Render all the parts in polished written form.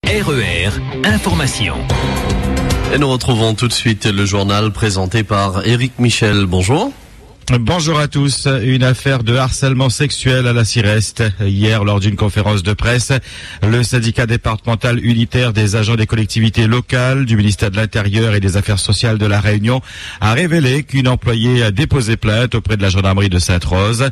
RER Information. Et nous retrouvons tout de suite le journal présenté par Éric Michel. Bonjour. Bonjour à tous. Une affaire de harcèlement sexuel à la Cireste. Hier, lors d'une conférence de presse, le syndicat départemental unitaire des agents des collectivités locales du ministère de l'Intérieur et des Affaires sociales de la Réunion a révélé qu'une employée a déposé plainte auprès de la gendarmerie de Sainte-Rose.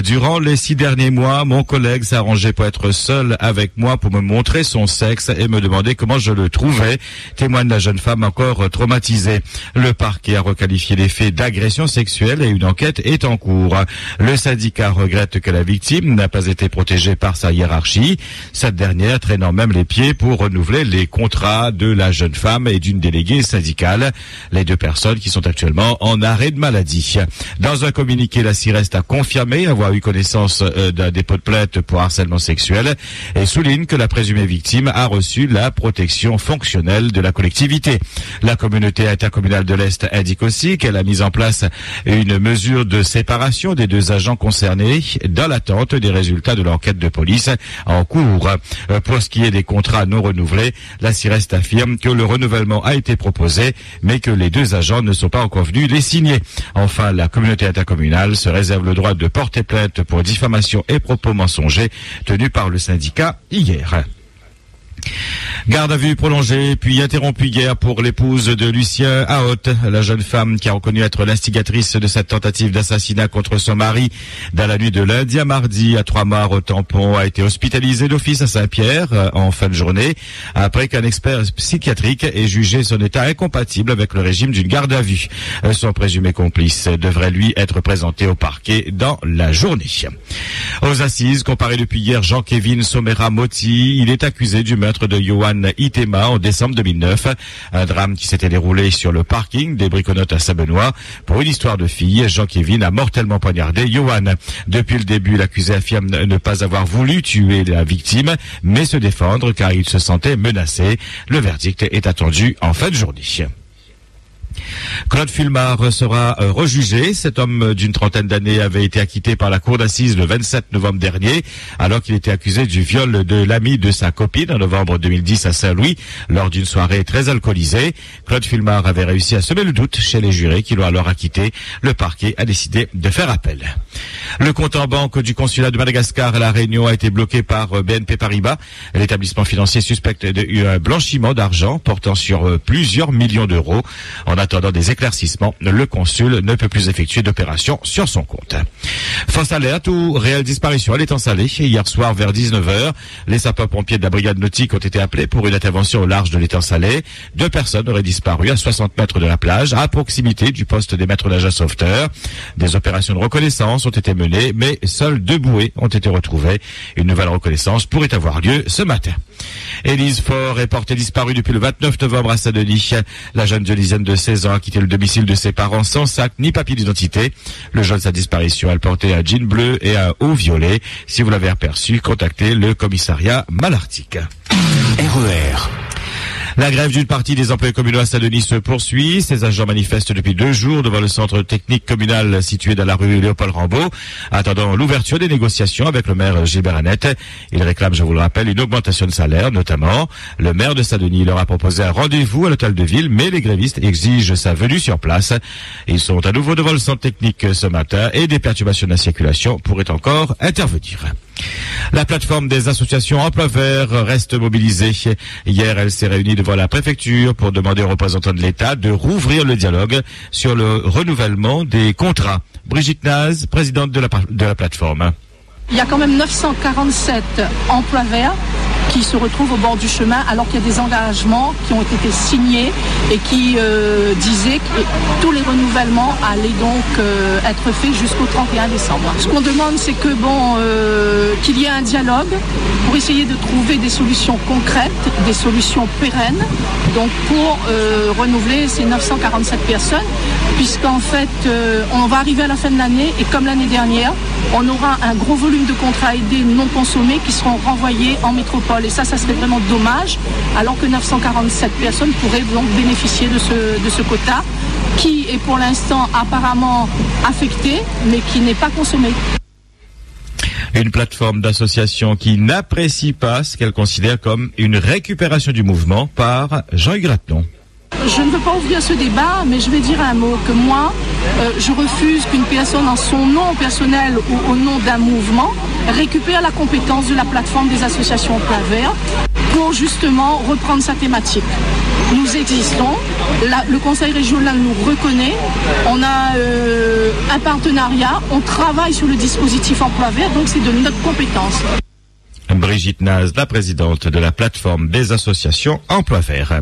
Durant les 6 derniers mois, mon collègue s'est arrangé pour être seul avec moi pour me montrer son sexe et me demander comment je le trouvais, témoigne la jeune femme encore traumatisée. Le parquet a requalifié les faits d'agression sexuelle et une enquête est en cours. Le syndicat regrette que la victime n'a pas été protégée par sa hiérarchie, cette dernière traînant même les pieds pour renouveler les contrats de la jeune femme et d'une déléguée syndicale, les deux personnes qui sont actuellement en arrêt de maladie. Dans un communiqué, la Cireste a confirmé avoir eu connaissance d'un dépôt de plainte pour harcèlement sexuel et souligne que la présumée victime a reçu la protection fonctionnelle de la collectivité. La communauté intercommunale de l'Est indique aussi qu'elle a mis en place une mesure de séparation des deux agents concernés dans l'attente des résultats de l'enquête de police en cours. Pour ce qui est des contrats non renouvelés, la Cireste affirme que le renouvellement a été proposé, mais que les deux agents ne sont pas encore venus les signer. Enfin, la communauté intercommunale se réserve le droit de porter plainte pour diffamation et propos mensongers tenus par le syndicat hier. Garde à vue prolongée, puis interrompue hier pour l'épouse de Lucien Haot. La jeune femme qui a reconnu être l'instigatrice de cette tentative d'assassinat contre son mari dans la nuit de lundi à mardi à Trois-Mâts au Tampon a été hospitalisée d'office à Saint-Pierre en fin de journée après qu'un expert psychiatrique ait jugé son état incompatible avec le régime d'une garde à vue. Son présumé complice devrait lui être présenté au parquet dans la journée. Aux assises, comparé depuis hier Jean-Kévin Somera-Moti, il est accusé du meurtre de Johan Itema en décembre 2009. Un drame qui s'était déroulé sur le parking des Briconotes à Saint-Benoît. Pour une histoire de fille, Jean-Kévin a mortellement poignardé Johan. Depuis le début, l'accusé affirme ne pas avoir voulu tuer la victime, mais se défendre car il se sentait menacé. Le verdict est attendu en fin de journée. Claude Fulmar sera rejugé. Cet homme d'une trentaine d'années avait été acquitté par la cour d'assises le 27 novembre dernier, alors qu'il était accusé du viol de l'ami de sa copine en novembre 2010 à Saint-Louis, lors d'une soirée très alcoolisée. Claude Fulmar avait réussi à semer le doute chez les jurés qui l'ont alors acquitté. Le parquet a décidé de faire appel. Le compte en banque du consulat de Madagascar à La Réunion a été bloqué par BNP Paribas. L'établissement financier suspecte un blanchiment d'argent portant sur plusieurs millions d'euros. En attendant des éclaircissements, le consul ne peut plus effectuer d'opérations sur son compte. Fausse alerte ou réelle disparition à l'étang Salé. Hier soir vers 19h, les sapeurs-pompiers de la brigade nautique ont été appelés pour une intervention au large de l'étang Salé. 2 personnes auraient disparu à 60 mètres de la plage, à proximité du poste des maîtres nageurs sauveteurs. Des opérations de reconnaissance ont été menées, mais seules 2 bouées ont été retrouvées. Une nouvelle reconnaissance pourrait avoir lieu ce matin. Élise Faure est portée disparue depuis le 29 novembre à Saint-Denis. La jeune Dionysienne de 16 ans a quitté le domicile de ses parents sans sac ni papier d'identité. Le jour de sa disparition, elle portait un jean bleu et un haut violet. Si vous l'avez aperçu, contactez le commissariat Malartic. RER. La grève d'une partie des employés communaux à Saint-Denis se poursuit. Ces agents manifestent depuis 2 jours devant le centre technique communal situé dans la rue Léopold-Rambaud, attendant l'ouverture des négociations avec le maire Gilbert Annette. Ils réclament, je vous le rappelle, une augmentation de salaire, notamment. Le maire de Saint-Denis leur a proposé un rendez-vous à l'hôtel de ville, mais les grévistes exigent sa venue sur place. Ils sont à nouveau devant le centre technique ce matin et des perturbations de la circulation pourraient encore intervenir. La plateforme des associations Emploi Vert reste mobilisée. Hier, elle s'est réunie devant la préfecture pour demander aux représentants de l'État de rouvrir le dialogue sur le renouvellement des contrats. Brigitte Naz, présidente de la plateforme. Il y a quand même 947 emplois verts qui se retrouvent au bord du chemin alors qu'il y a des engagements qui ont été signés et qui disaient que tous les renouvellements allaient donc être faits jusqu'au 31 décembre. Ce qu'on demande, c'est que qu'il y ait un dialogue pour essayer de trouver des solutions concrètes, des solutions pérennes, donc pour renouveler ces 947 personnes, puisqu'en fait on va arriver à la fin de l'année et comme l'année dernière, on aura un gros volume de contrats aidés non consommés qui seront renvoyés en métropole. Et ça serait vraiment dommage, alors que 947 personnes pourraient donc bénéficier de ce quota qui est pour l'instant apparemment affecté, mais qui n'est pas consommé. Une plateforme d'associations qui n'apprécie pas ce qu'elle considère comme une récupération du mouvement par Jean-Hugues Raton. Je ne veux pas ouvrir ce débat, mais je vais dire un mot, que moi, je refuse qu'une personne en son nom personnel ou au nom d'un mouvement récupère la compétence de la plateforme des associations Emploi Vert pour justement reprendre sa thématique. Nous existons, le Conseil régional nous reconnaît, on a un partenariat, on travaille sur le dispositif Emploi Vert, donc c'est de notre compétence. Brigitte Naz, la présidente de la plateforme des associations Emploi Vert.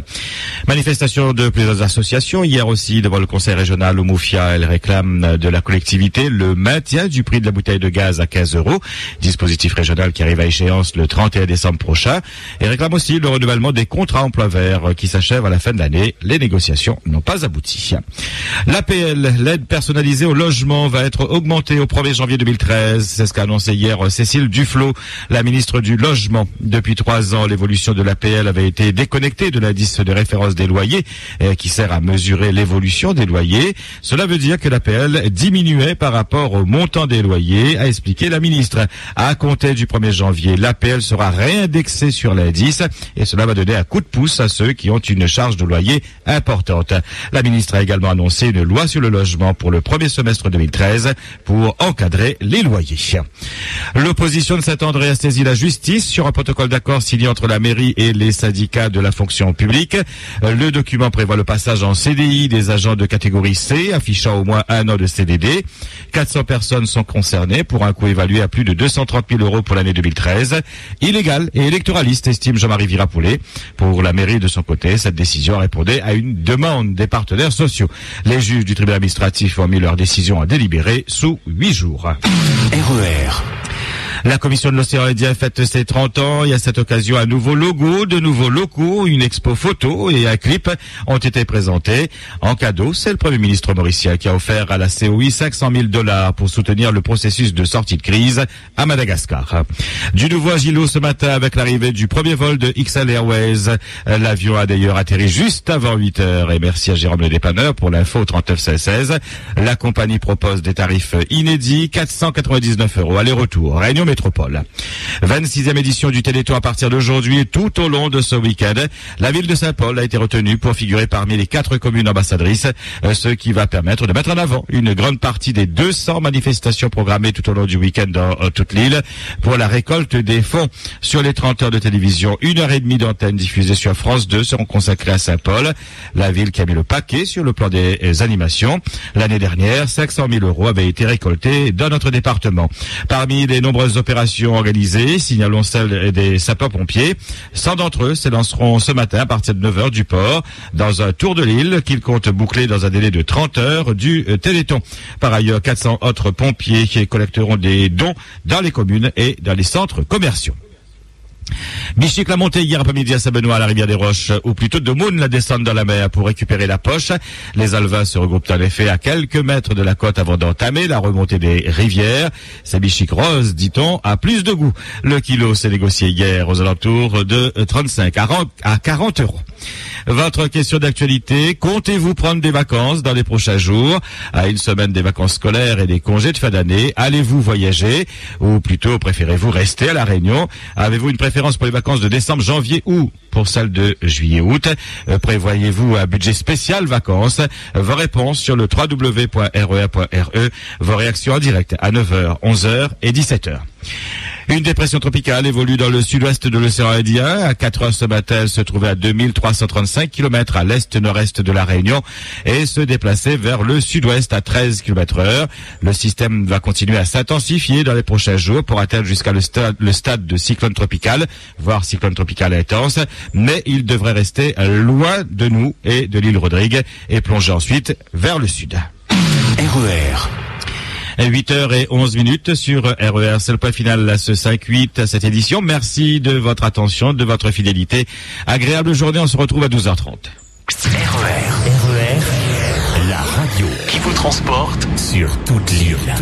Manifestation de plusieurs associations. Hier aussi, devant le conseil régional au Moufia, elle réclame de la collectivité le maintien du prix de la bouteille de gaz à 15 €. Dispositif régional qui arrive à échéance le 31 décembre prochain. Et réclame aussi le renouvellement des contrats Emploi Vert qui s'achèvent à la fin de l'année. Les négociations n'ont pas abouti. L'APL, l'aide personnalisée au logement, va être augmentée au 1er janvier 2013. C'est ce qu'a annoncé hier Cécile Duflot, la ministre du Logement. Depuis 3 ans, l'évolution de l'APL avait été déconnectée de l'indice de référence des loyers qui sert à mesurer l'évolution des loyers. Cela veut dire que l'APL diminuait par rapport au montant des loyers, a expliqué la ministre. À compter du 1er janvier, l'APL sera réindexée sur l'indice et cela va donner un coup de pouce à ceux qui ont une charge de loyer importante. La ministre a également annoncé une loi sur le logement pour le premier semestre 2013 pour encadrer les loyers. L'opposition de Saint-André a saisi la justice sur un protocole d'accord signé entre la mairie et les syndicats de la fonction publique. Le document prévoit le passage en CDI des agents de catégorie C, affichant au moins 1 an de CDD. 400 personnes sont concernées pour un coût évalué à plus de 230 000 € pour l'année 2013. Illégal et électoraliste, estime Jean-Marie Virapoulet. Pour la mairie, de son côté, cette décision répondait à une demande des partenaires sociaux. Les juges du tribunal administratif ont mis leur décision à délibérer sous 8 jours. RER. La commission de l'océan Indien fête ses 30 ans et à cette occasion, un nouveau logo, de nouveaux locaux, une expo photo et un clip ont été présentés. En cadeau, c'est le Premier ministre mauricien qui a offert à la COI 500 000 $ pour soutenir le processus de sortie de crise à Madagascar. Du nouveau agilo ce matin avec l'arrivée du premier vol de XL Airways. L'avion a d'ailleurs atterri juste avant 8 heures et merci à Jérôme Le Dépanneur pour l'info au 39 16. La compagnie propose des tarifs inédits, 499 € aller-retour. Réunion Métropole. 26e édition du Téléthon à partir d'aujourd'hui et tout au long de ce week-end. La ville de Saint-Paul a été retenue pour figurer parmi les 4 communes ambassadrices, ce qui va permettre de mettre en avant une grande partie des 200 manifestations programmées tout au long du week-end dans toute l'île pour la récolte des fonds. Sur les 30 heures de télévision, 1h30 d'antenne diffusée sur France 2 seront consacrées à Saint-Paul, la ville qui a mis le paquet sur le plan des animations. L'année dernière, 500 000 € avaient été récoltés dans notre département. Parmi les nombreuses opérations organisées, signalons celle des sapeurs-pompiers. 100 d'entre eux s'élanceront ce matin à partir de 9h du port dans un tour de l'île qu'ils comptent boucler dans un délai de 30 heures du Téléthon. Par ailleurs, 400 autres pompiers qui collecteront des dons dans les communes et dans les centres commerciaux. Bichic l'a montée hier après-midi à Saint-Benoît à la rivière des Roches, ou plutôt de Moune la descente dans la mer pour récupérer la poche. Les alevins se regroupent en effet à quelques mètres de la côte avant d'entamer la remontée des rivières. Ces bichic roses, dit-on, a plus de goût. Le kilo s'est négocié hier aux alentours de 35 à 40 €. Votre question d'actualité, comptez-vous prendre des vacances dans les prochains jours? À une semaine des vacances scolaires et des congés de fin d'année, allez-vous voyager? Ou plutôt, préférez-vous rester à La Réunion? Avez-vous une préférence pour les vacances de décembre, janvier ou pour celles de juillet-août? Prévoyez-vous un budget spécial vacances? Vos réponses sur le www.rer.re. Vos réactions en direct à 9h, 11h et 17h. Une dépression tropicale évolue dans le sud-ouest de l'océan Indien. À 4 heures ce matin, elle se trouvait à 2335 km à l'est-nord-est de la Réunion et se déplaçait vers le sud-ouest à 13 km/h. Le système va continuer à s'intensifier dans les prochains jours pour atteindre jusqu'à le stade de cyclone tropical, voire cyclone tropical intense, mais il devrait rester loin de nous et de l'île Rodrigue et plonger ensuite vers le sud. RER. 8h11 sur RER. C'est le point final à ce 5-8 à cette édition. Merci de votre attention, de votre fidélité. Agréable journée. On se retrouve à 12h30. RER, la radio qui vous transporte sur toute l'île.